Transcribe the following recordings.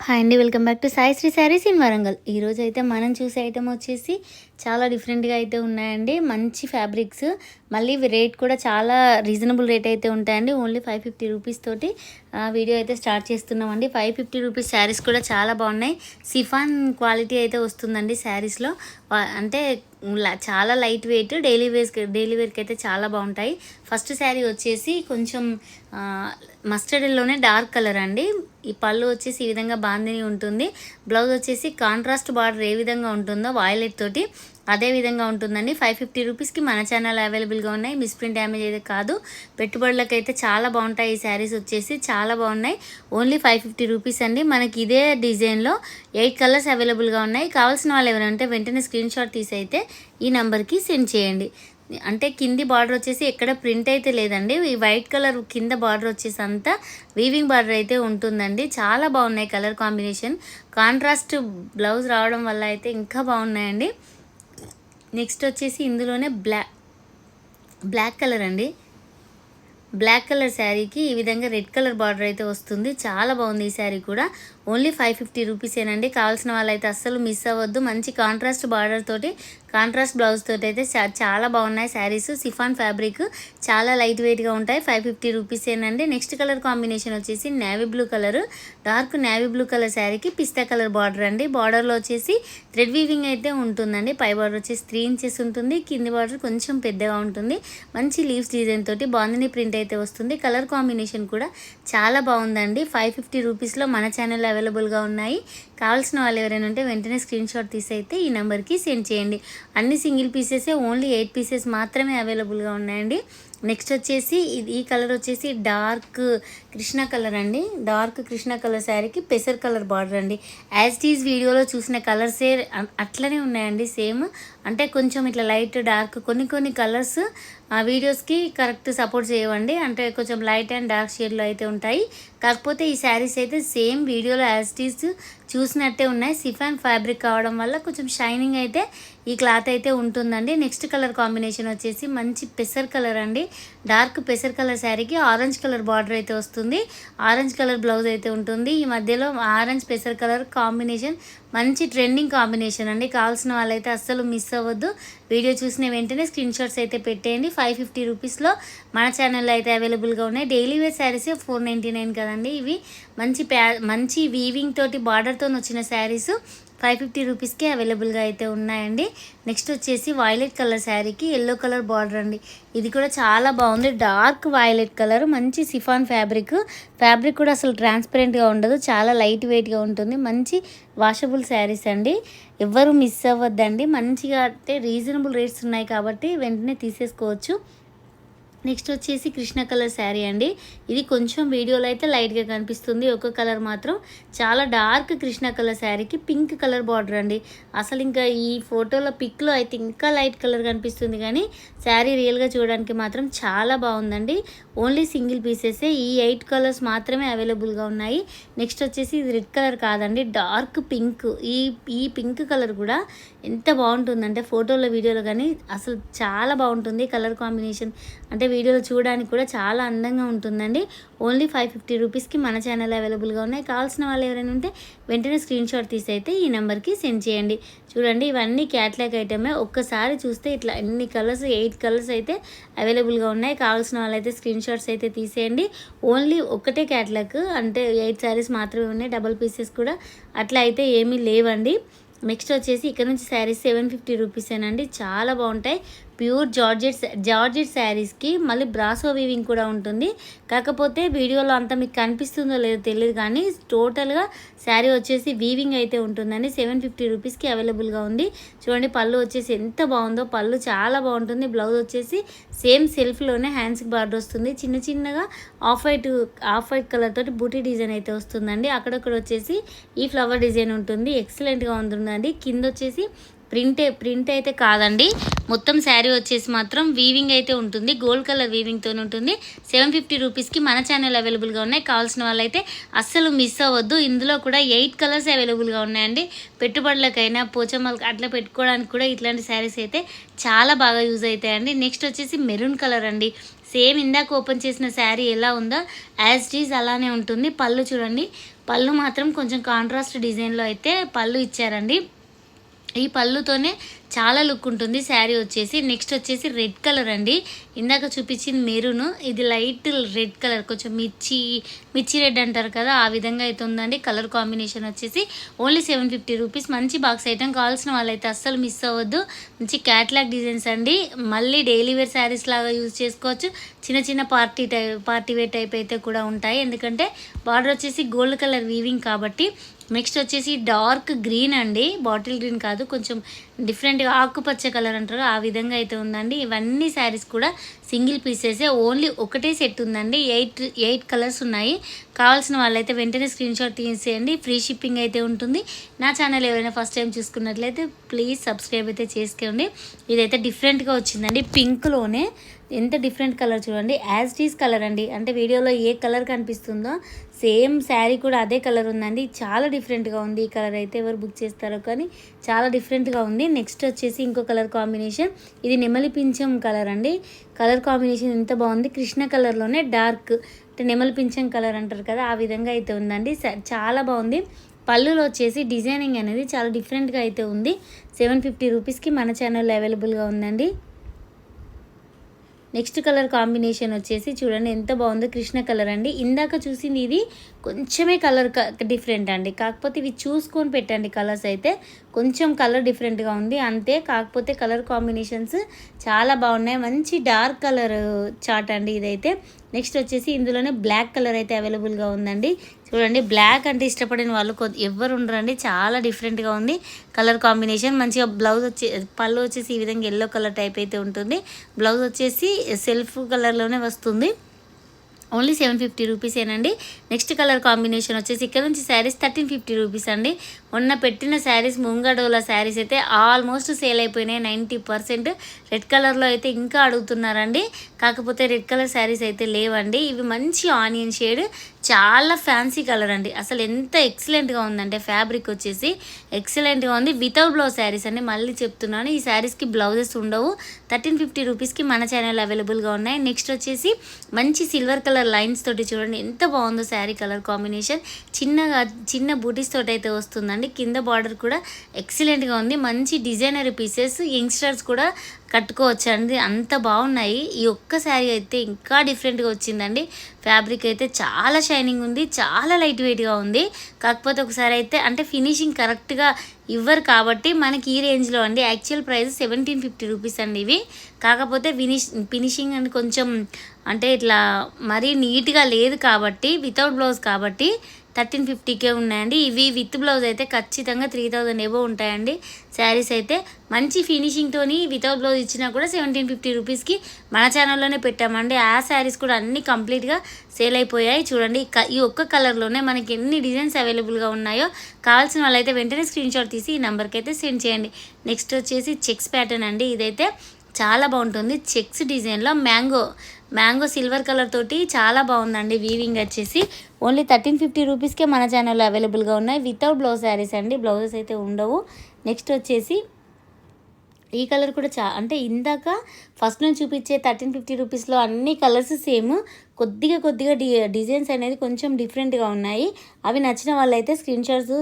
Hi అండి, welcome back to Sai Sri Sarees in Warangal. ఈరోజు అయితే మనం చూసే ఐటమ్ వచ్చేసి చాలా డిఫరెంట్గా అయితే ఉన్నాయండి. మంచి ఫ్యాబ్రిక్స్, మళ్ళీ రేట్ కూడా చాలా రీజనబుల్ రేట్ అయితే ఉంటాయండి. ఓన్లీ 550 రూపీస్ తోటి వీడియో అయితే స్టార్ట్ చేస్తున్నామండి. 550 రూపీస్ శారీస్ కూడా చాలా బాగున్నాయి. సిఫాన్ క్వాలిటీ అయితే వస్తుందండి శారీస్లో. అంటే చాలా లైట్ వెయిట్, డైలీ వేర్కి అయితే చాలా బాగుంటాయి. ఫస్ట్ శారీ వచ్చేసి కొంచెం మస్టర్డ్లోనే డార్క్ కలర్ అండి. ఈ పళ్ళు వచ్చేసి ఈ విధంగా బాందిని ఉంటుంది. బ్లౌజ్ వచ్చేసి కాంట్రాస్ట్ బార్డర్ ఏ విధంగా ఉంటుందో వాయిలెట్ తోటి అదే విధంగా ఉంటుందండి. 550 రూపీస్కి మన ఛానల్ అవైలబుల్గా ఉన్నాయి. మిస్ప్రింట్ డ్యామేజ్ అయితే కాదు. పెట్టుబడులకు అయితే చాలా బాగుంటాయి. ఈ శారీస్ వచ్చేసి చాలా బాగున్నాయి. ఓన్లీ 550 రూపీస్ అండి. మనకి ఇదే డిజైన్లో 8 కలర్స్ అవైలబుల్గా ఉన్నాయి. కావాల్సిన వాళ్ళు ఎవరంటే వెంటనే స్క్రీన్ షాట్ తీసి అయితే ఈ నెంబర్కి సెండ్ చేయండి. అంటే కింది బార్డర్ వచ్చేసి ఎక్కడ ప్రింట్ అయితే లేదండి. ఈ వైట్ కలర్ కింద బార్డర్ వచ్చేసి అంతా వీవింగ్ బార్డర్ అయితే ఉంటుందండి. చాలా బాగున్నాయి కలర్ కాంబినేషన్. కాంట్రాస్ట్ బ్లౌజ్ రావడం వల్ల అయితే ఇంకా బాగున్నాయండి. నెక్స్ట్ వచ్చేసి ఇందులోనే బ్లాక్ కలర్ అండి. బ్లాక్ కలర్ శారీకి ఈ విధంగా రెడ్ కలర్ బార్డర్ అయితే వస్తుంది. చాలా బాగుంది ఈ శారీ కూడా. ఓన్లీ 550 రూపీసేనండి. కావాల్సిన వాళ్ళైతే అస్సలు మిస్ అవ్వద్దు. మంచి కాంట్రాస్ట్ బార్డర్ తోటి, కాంట్రాస్ట్ బ్లౌజ్ తోటి అయితే చాలా బాగున్నాయి శారీస్. సిఫాన్ ఫ్యాబ్రిక్ చాలా లైట్ వెయిట్గా ఉంటాయి. 550 రూపీసేనండి. నెక్స్ట్ కలర్ కాంబినేషన్ వచ్చేసి navy blue colour, dark navy blue colour శారీకి పిస్తా కలర్ బార్డర్ అండి. బార్డర్లో వచ్చేసి థ్రెడ్ వీవింగ్ అయితే ఉంటుందండి. పై బార్డర్ వచ్చేసి 3 ఇంచెస్ ఉంటుంది. కింది బార్డర్ కొంచెం పెద్దగా ఉంటుంది. మంచి లీవ్స్ డిజైన్ తోటి బాందిని ప్రింట్ అయితే వస్తుంది. కలర్ కాంబినేషన్ కూడా చాలా బాగుందండి. 550 రూపీస్లో మన ఛానల్ అవైలబుల్గా ఉన్నాయి. కావాల్సిన వాళ్ళు ఎవరైనా ఉంటే వెంటనే స్క్రీన్ షాట్ తీసి అయితే ఈ నెంబర్కి సెండ్ చేయండి. అన్ని సింగిల్ పీసెసే, ఓన్లీ 8 పీసెస్ మాత్రమే అవైలబుల్గా ఉన్నాయండి. నెక్స్ట్ వచ్చేసి ఈ కలర్ వచ్చేసి డార్క్ కృష్ణ కలర్ అండి. డార్క్ కృష్ణ కలర్ శారీకి పెసర్ కలర్ బార్డర్ అండి. యాజ్ టీజ్ వీడియోలో చూసిన కలర్సే అట్లనే ఉన్నాయండి సేమ్. అంటే కొంచెం ఇట్లా లైట్ డార్క్ కొన్ని కలర్స్ ఆ వీడియోస్కి కరెక్ట్ సపోర్ట్ చేయవండి. అంటే కొంచెం లైట్ అండ్ డార్క్ షేడ్లో అయితే ఉంటాయి. కాకపోతే ఈ శారీస్ అయితే సేమ్ వీడియోలో యాజ్ టీజ్ చూసినట్టే ఉన్నాయి. సిఫాన్ ఫ్యాబ్రిక్ కావడం వల్ల కొంచెం షైనింగ్ అయితే ఈ క్లాత్ అయితే ఉంటుందండి. నెక్స్ట్ కలర్ కాంబినేషన్ వచ్చేసి మంచి పెసర్ కలర్ అండి. డార్క్ పెసర్ కలర్ శారీకి ఆరెంజ్ కలర్ బార్డర్ అయితే వస్తుంది. ఆరెంజ్ కలర్ బ్లౌజ్ అయితే ఉంటుంది. ఈ మధ్యలో ఆరెంజ్ పెసర్ కలర్ కాంబినేషన్ మంచి ట్రెండింగ్ కాంబినేషన్ అండి. కావాల్సిన వాళ్ళైతే అస్సలు మిస్ అవ్వద్దు. వీడియో చూసిన వెంటనే స్క్రీన్ షాట్స్ అయితే పెట్టేయండి. 550 రూపీస్లో మన ఛానల్లో అయితే అవైలబుల్గా ఉన్నాయి. డైలీ వేర్ శారీస్ 499 కదండి. ఇవి మంచి వీవింగ్ తోటి బార్డర్తో వచ్చిన శారీస్ 550 రూపీస్కే అవైలబుల్గా అయితే ఉన్నాయండి. నెక్స్ట్ వచ్చేసి వైలెట్ కలర్ శారీకి ఎల్లో కలర్ బార్డర్ అండి. ఇది కూడా చాలా బాగుంది. డార్క్ వైలెట్ కలర్, మంచి సిఫాన్ ఫ్యాబ్రిక్ కూడా అసలు ట్రాన్స్పరెంట్గా ఉండదు. చాలా లైట్ వెయిట్గా ఉంటుంది. మంచి వాషబుల్ శారీస్ అండి. ఎవ్వరు మిస్ అవ్వద్దండి. మంచిగా అంటే రీజనబుల్ రేట్స్ ఉన్నాయి కాబట్టి వెంటనే తీసేసుకోవచ్చు. నెక్స్ట్ వచ్చేసి కృష్ణ కలర్ శారీ అండి. ఇది కొంచెం వీడియోలో అయితే లైట్గా కనిపిస్తుంది. ఒక కలర్ మాత్రం చాలా డార్క్ కృష్ణ కలర్ శారీకి పింక్ కలర్ బార్డర్ అండి. అసలు ఇంకా ఈ ఫోటోలో పిక్లో అయితే ఇంకా లైట్ కలర్ కనిపిస్తుంది, కానీ శారీ రియల్గా చూడడానికి మాత్రం చాలా బాగుందండి. ఓన్లీ సింగిల్ పీసెసే. ఈ 8 కలర్స్ మాత్రమే అవైలబుల్గా ఉన్నాయి. నెక్స్ట్ వచ్చేసి ఇది రెడ్ కలర్ కాదండి, డార్క్ పింక్. ఈ పింక్ కలర్ కూడా ఎంత బాగుంటుందంటే ఫోటోలో వీడియోలో కానీ అసలు చాలా బాగుంటుంది కలర్ కాంబినేషన్. అంటే వీడియోలో చూడడానికి కూడా చాలా అందంగా ఉంటుందండి. ఓన్లీ 550 రూపీస్కి మన ఛానల్ అవైలబుల్గా ఉన్నాయి. కావాల్సిన వాళ్ళు ఎవరైనా ఉంటే వెంటనే స్క్రీన్ షాట్ తీసి అయితే ఈ నెంబర్కి సెండ్ చేయండి. చూడండి, ఇవన్నీ క్యాట్లాగ్ ఐటమే. ఒక్కసారి చూస్తే ఇట్లా ఎన్ని కలర్స్, 8 కలర్స్ అయితే అవైలబుల్గా ఉన్నాయి. కావాల్సిన వాళ్ళైతే స్క్రీన్ షాట్స్ అయితే తీసేయండి. ఓన్లీ ఒకటే క్యాట్లాగ్, అంటే 8 శారీస్ మాత్రమే ఉన్నాయి. డబల్ పీసెస్ కూడా అట్లా అయితే ఏమీ లేవండి. నెక్స్ట్ వచ్చేసి ఇక్కడ నుంచి శారీస్ 750 రూపీసేనండి. చాలా బాగుంటాయి. ప్యూర్ జార్జెట్ శారీస్కి మళ్ళీ బ్రాసో వీవింగ్ కూడా ఉంటుంది. కాకపోతే వీడియోలో అంతా మీకు కనిపిస్తుందో లేదో తెలియదు, కానీ టోటల్గా శారీ వచ్చేసి వీవింగ్ అయితే ఉంటుందండి. 750 రూపీస్కి అవైలబుల్గా ఉంది. చూడండి, పళ్ళు వచ్చేసి ఎంత బాగుందో. పళ్ళు చాలా బాగుంటుంది. బ్లౌజ్ వచ్చేసి సేమ్ సెల్ఫ్లోనే హ్యాండ్స్కి బార్డర్ వస్తుంది. చిన్నగా ఆఫ్ వైట్ కలర్ తోటి బూటీ డిజైన్ అయితే వస్తుందండి. అక్కడక్కడ వచ్చేసి ఈ ఫ్లవర్ డిజైన్ ఉంటుంది. ఎక్సలెంట్గా ఉంటుందండి. కింద వచ్చేసి ప్రింట్ అయితే కాదండి. మొత్తం శారీ వచ్చేసి మాత్రం వీవింగ్ అయితే ఉంటుంది. గోల్డ్ కలర్ వీవింగ్తో ఉంటుంది. 750 రూపీస్కి మన ఛానల్ అవైలబుల్గా ఉన్నాయి. కావాల్సిన వాళ్ళైతే అస్సలు మిస్ అవ్వద్దు. ఇందులో కూడా 8 కలర్స్ అవైలబుల్గా ఉన్నాయండి. పెట్టుబడులకైనా పోచమ్మలకి అట్లా పెట్టుకోవడానికి కూడా ఇట్లాంటి శారీస్ అయితే చాలా బాగా యూజ్ అవుతాయండి. నెక్స్ట్ వచ్చేసి మెరూన్ కలర్ అండి. సేమ్ ఇందాక ఓపెన్ చేసిన శారీ ఎలా ఉందో యాజ్ ఇట్ ఈజ్ అలానే ఉంటుంది. పళ్ళు చూడండి, పళ్ళు మాత్రం కొంచెం కాంట్రాస్ట్ డిజైన్లో అయితే పళ్ళు ఇచ్చారండి. ఈ పళ్ళుతోనే చాలా లుక్ ఉంటుంది శారీ వచ్చేసి. నెక్స్ట్ వచ్చేసి రెడ్ కలర్ అండి, ఇందాక చూపించింది మెరూన్, ఇది లైట్ రెడ్ కలర్, కొంచెం మిర్చి రెడ్ అంటారు కదా, ఆ విధంగా అయితే ఉందండి. కలర్ కాంబినేషన్ వచ్చేసి ఓన్లీ 750 రూపీస్. మంచి బాక్స్ ఐటమ్, కావాల్సిన వాళ్ళైతే అస్సలు మిస్ అవ్వద్దు. మంచి క్యాట్లాగ్ డిజైన్స్ అండి, మళ్ళీ డైలీ వేర్ శారీస్ లాగా యూజ్ చేసుకోవచ్చు. చిన్న చిన్న పార్టీ వేర్ టైప్ అయితే కూడా ఉంటాయి, ఎందుకంటే బార్డర్ వచ్చేసి గోల్డ్ కలర్ వీవింగ్ కాబట్టి. నెక్స్ట్ వచ్చేసి డార్క్ గ్రీన్ అండి, బాటిల్ గ్రీన్ కాదు, కొంచెం డిఫరెంట్గా ఆకుపచ్చ కలర్ అంటారు, ఆ విధంగా అయితే ఉందండి. ఇవన్నీ శారీస్ కూడా సింగిల్ పీసెసే, ఓన్లీ ఒకటే సెట్ ఉందండి. 8 కలర్స్ ఉన్నాయి. కావాల్సిన వాళ్ళైతే వెంటనే స్క్రీన్ షాట్ తీసేయండి. ఫ్రీ షిప్పింగ్ అయితే ఉంటుంది. నా ఛానల్ ఎవరైనా ఫస్ట్ టైం చూసుకున్నట్లయితే ప్లీజ్ సబ్స్క్రైబ్ అయితే చేసుకోండి. ఇదైతే డిఫరెంట్గా వచ్చిందండి, పింక్లోనే ఎంత డిఫరెంట్ కలర్ చూడండి, యాజ్ ఇట్ ఈజ్ కలర్ అండి. అంటే వీడియోలో ఏ కలర్ కనిపిస్తుందో సేమ్ శారీ కూడా అదే కలర్ ఉందండి. చాలా డిఫరెంట్గా ఉంది ఈ కలర్ అయితే, ఎవరు బుక్ చేస్తారో కానీ చాలా డిఫరెంట్గా ఉంది. నెక్స్ట్ వచ్చేసి ఇంకో కలర్ కాంబినేషన్, ఇది నెమలి పింఛం కలర్ అండి. కలర్ కాంబినేషన్ ఎంత బాగుంది, కృష్ణ కలర్లోనే డార్క్, అంటే నెమలి పింఛం కలర్ అంటారు కదా, ఆ విధంగా అయితే ఉందండి. చాలా బాగుంది. పళ్ళులో వచ్చేసి డిజైనింగ్ అనేది చాలా డిఫరెంట్గా అయితే ఉంది. 750 రూపీస్కి మన ఛానల్లో అవైలబుల్గా ఉందండి. నెక్స్ట్ కలర్ కాంబినేషన్ వచ్చేసి చూడండి ఎంత బాగుందో, కృష్ణ కలర్ అండి. ఇందాక చూసింది ఇది కొంచెమే కలర్ డిఫరెంట్ అండి, కాకపోతే ఇవి చూసుకొని పెట్టండి. కలర్స్ అయితే కొంచెం కలర్ డిఫరెంట్గా ఉంది అంతే, కాకపోతే కలర్ కాంబినేషన్స్ చాలా బాగున్నాయి. మంచి డార్క్ కలర్ చార్ట్ అండి ఇదైతే. నెక్స్ట్ వచ్చేసి ఇందులోనే బ్లాక్ కలర్ అయితే అవైలబుల్గా ఉందండి. చూడండి, బ్లాక్ అంటే ఇష్టపడిన వాళ్ళు ఎవ్వరు ఉండరండి, చాలా డిఫరెంట్గా ఉంది కలర్ కాంబినేషన్. మంచిగా బ్లౌజ్ పళ్ళు వచ్చేసి ఈ విధంగా ఎల్లో కలర్ టైప్ అయితే ఉంటుంది. బ్లౌజ్ వచ్చేసి సెల్ఫ్ కలర్లోనే వస్తుంది. ఓన్లీ 750 రూపీసేనండి. నెక్స్ట్ కలర్ కాంబినేషన్ వచ్చేసి ఇక్కడ నుంచి శారీస్ 1350 రూపీస్ అండి. మొన్న పెట్టిన శారీస్ ముంగడోలా శారీస్ అయితే ఆల్మోస్ట్ సేల్ అయిపోయినాయి 90%. రెడ్ కలర్లో అయితే ఇంకా అడుగుతున్నారండి, కాకపోతే రెడ్ కలర్ శారీస్ అయితే లేవండి. ఇవి మంచి ఆనియన్ షేడ్, చాలా ఫ్యాన్సీ కలర్ అండి. అసలు ఎంత ఎక్సలెంట్గా ఉందంటే ఫ్యాబ్రిక్ వచ్చేసి ఎక్సలెంట్గా ఉంది. వితౌట్ బ్లౌజ్ శారీస్ అండి, మళ్ళీ చెప్తున్నాను, ఈ శారీస్కి బ్లౌజెస్ ఉండవు. 1350 రూపీస్కి మన ఛానల్ అవైలబుల్గా ఉన్నాయి. నెక్స్ట్ వచ్చేసి మంచి సిల్వర్ కలర్ లైన్స్ తోటి చూడండి ఎంత బాగుందో శారీ కలర్ కాంబినేషన్. చిన్న బూటీస్ తోటి అయితే వస్తుందండి. కింద బార్డర్ కూడా ఎక్సలెంట్గా ఉంది. మంచి డిజైనర్ పీసెస్, యంగ్స్టర్స్ కూడా కట్టుకోవచ్చు అండి, అంత బాగున్నాయి. ఈ ఒక్క శారీ అయితే ఇంకా డిఫరెంట్గా వచ్చిందండి. ఫ్యాబ్రిక్ అయితే చాలా షైనింగ్ ఉంది, చాలా లైట్ వెయిట్గా ఉంది. కాకపోతే ఒకసారి అయితే అంటే ఫినిషింగ్ కరెక్ట్గా ఇవ్వరు కాబట్టి మనకి ఈ రేంజ్లో అండి. యాక్చువల్ ప్రైస్ 1750 రూపీస్ అండి ఇవి. కాకపోతే ఫినిషింగ్ అని కొంచెం అంటే ఇట్లా మరీ నీట్గా లేదు కాబట్టి, వితౌట్ బ్లౌజ్ కాబట్టి 1350కే ఉన్నాయండి. ఇవి విత్ బ్లౌజ్ అయితే ఖచ్చితంగా 3000 ఎబో ఉంటాయండి శారీస్ అయితే. మంచి ఫినిషింగ్తోని వితౌట్ బ్లౌజ్ ఇచ్చినా కూడా 1750 రూపీస్కి మన ఛానల్లోనే పెట్టామండి. ఆ శారీస్ కూడా అన్నీ కంప్లీట్గా సేల్ అయిపోయాయి. చూడండి, ఈ ఒక్క కలర్లోనే మనకి ఎన్ని డిజైన్స్ అవైలబుల్గా ఉన్నాయో. కావాల్సిన వాళ్ళైతే వెంటనే స్క్రీన్ షాట్ తీసి ఈ నెంబర్కి అయితే సెండ్ చేయండి. నెక్స్ట్ వచ్చేసి చెక్స్ ప్యాటర్న్ అండి, ఇదైతే చాలా బాగుంటుంది. చెక్స్ డిజైన్లో మ్యాంగో సిల్వర్ కలర్ తోటి చాలా బాగుందండి. వీవింగ్ వచ్చేసి ఓన్లీ 1350 రూపీస్కే మన ఛానల్లో అవైలబుల్గా ఉన్నాయి. వితౌట్ బ్లౌజ్ శారీస్ అండి, బ్లౌజెస్ అయితే ఉండవు. నెక్స్ట్ వచ్చేసి ఈ కలర్ కూడా అంటే ఇందాక ఫస్ట్ నుంచి చూపించే 1350 రూపీస్లో అన్ని కలర్స్ సేమ్, కొద్దిగా డిజైన్స్ అనేది కొంచెం డిఫరెంట్గా ఉన్నాయి. అవి నచ్చిన వాళ్ళైతే స్క్రీన్ షాట్స్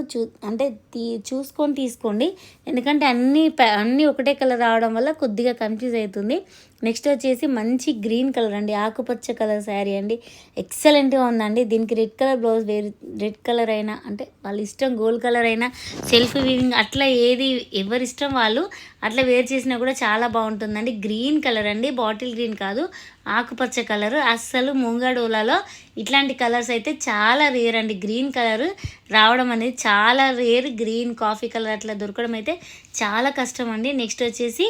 చూసుకొని తీసుకోండి, ఎందుకంటే అన్నీ ఒకటే కలర్ రావడం వల్ల కొద్దిగా కన్ఫ్యూజ్ అవుతుంది. నెక్స్ట్ వచ్చేసి మంచి గ్రీన్ కలర్ అండి, ఆకుపచ్చ కలర్ శారీ అండి, ఎక్సలెంట్గా ఉందండి. దీనికి red colour blouse, red colour అయినా అంటే వాళ్ళ ఇష్టం, గోల్డ్ కలర్ అయినా సెల్ఫ్ వీవింగ్ అట్లా ఏది ఎవరిష్టం వాళ్ళు అట్లా వేర్ చేసినా కూడా చాలా బాగుంటుందండి. గ్రీన్ కలర్ అండి, బాటిల్ గ్రీన్ కాదు, ఆకుపచ్చ కలరు. అస్సలు ముంగడోలాలో ఇట్లాంటి కలర్స్ అయితే చాలా రేర్ అండి. గ్రీన్ కలర్ రావడం అనేది చాలా రేర్, గ్రీన్ కాఫీ కలర్ అట్లా దొరకడం అయితే చాలా కష్టం అండి. నెక్స్ట్ వచ్చేసి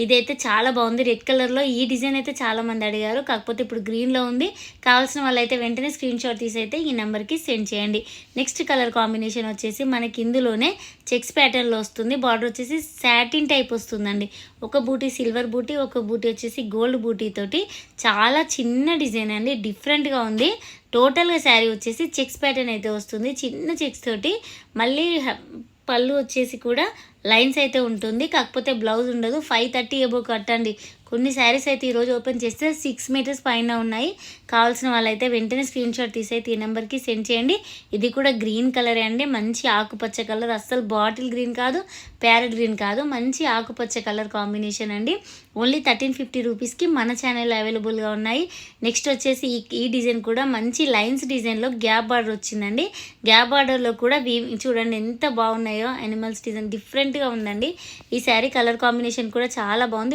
ఇదైతే చాలా బాగుంది, రెడ్ కలర్లో. ఈ డిజైన్ అయితే చాలామంది అడిగారు, కాకపోతే ఇప్పుడు గ్రీన్లో ఉంది. కావాల్సిన వాళ్ళైతే వెంటనే స్క్రీన్ షాట్ తీసి అయితే ఈ నెంబర్కి సెండ్ చేయండి. నెక్స్ట్ కలర్ కాంబినేషన్ వచ్చేసి మనకి ఇందులోనే చెక్స్ ప్యాటర్న్లో వస్తుంది. బార్డర్ వచ్చేసి సాటిన్ టైప్ వస్తుందండి. ఒక బూటీ సిల్వర్ బూటీ, ఒక బూటీ వచ్చేసి గోల్డ్ బూటీ తోటి చాలా చిన్న డిజైన్ అండి, డిఫరెంట్గా ఉంది. టోటల్గా శారీ వచ్చేసి చెక్స్ ప్యాటర్న్ అయితే వస్తుంది, చిన్న చెక్స్ తోటి. మళ్ళీ పళ్ళు వచ్చేసి కూడా లైన్స్ అయితే ఉంటుంది, కాకపోతే బ్లౌజ్ ఉండదు. 530 ఎబో కట్టండి, కొన్ని శారీస్ అయితే ఈరోజు ఓపెన్ చేస్తే 6 మీటర్స్ పైన ఉన్నాయి. కావాల్సిన వాళ్ళైతే వెంటనే స్క్రీన్ షాట్ తీసి ఈ నెంబర్కి సెండ్ చేయండి. ఇది కూడా గ్రీన్ కలరే అండి, మంచి ఆకుపచ్చ కలర్, అస్సలు బాటిల్ గ్రీన్ కాదు, ప్యారెట్ గ్రీన్ కాదు, మంచి ఆకుపచ్చ కలర్ కాంబినేషన్ అండి. ఓన్లీ 1350 రూపీస్కి మన ఛానల్లో అవైలబుల్గా ఉన్నాయి. నెక్స్ట్ వచ్చేసి ఈ డిజైన్ కూడా మంచి లైన్స్ డిజైన్లో గ్యాప్ బార్డర్ వచ్చిందండి. గ్యాప్ బార్డర్లో కూడా చూడండి ఎంత బాగున్నాయో, యానిమల్స్ డిజైన్ డిఫరెంట్గా ఉందండి. ఈ శారీ కలర్ కాంబినేషన్ కూడా చాలా బాగుంది.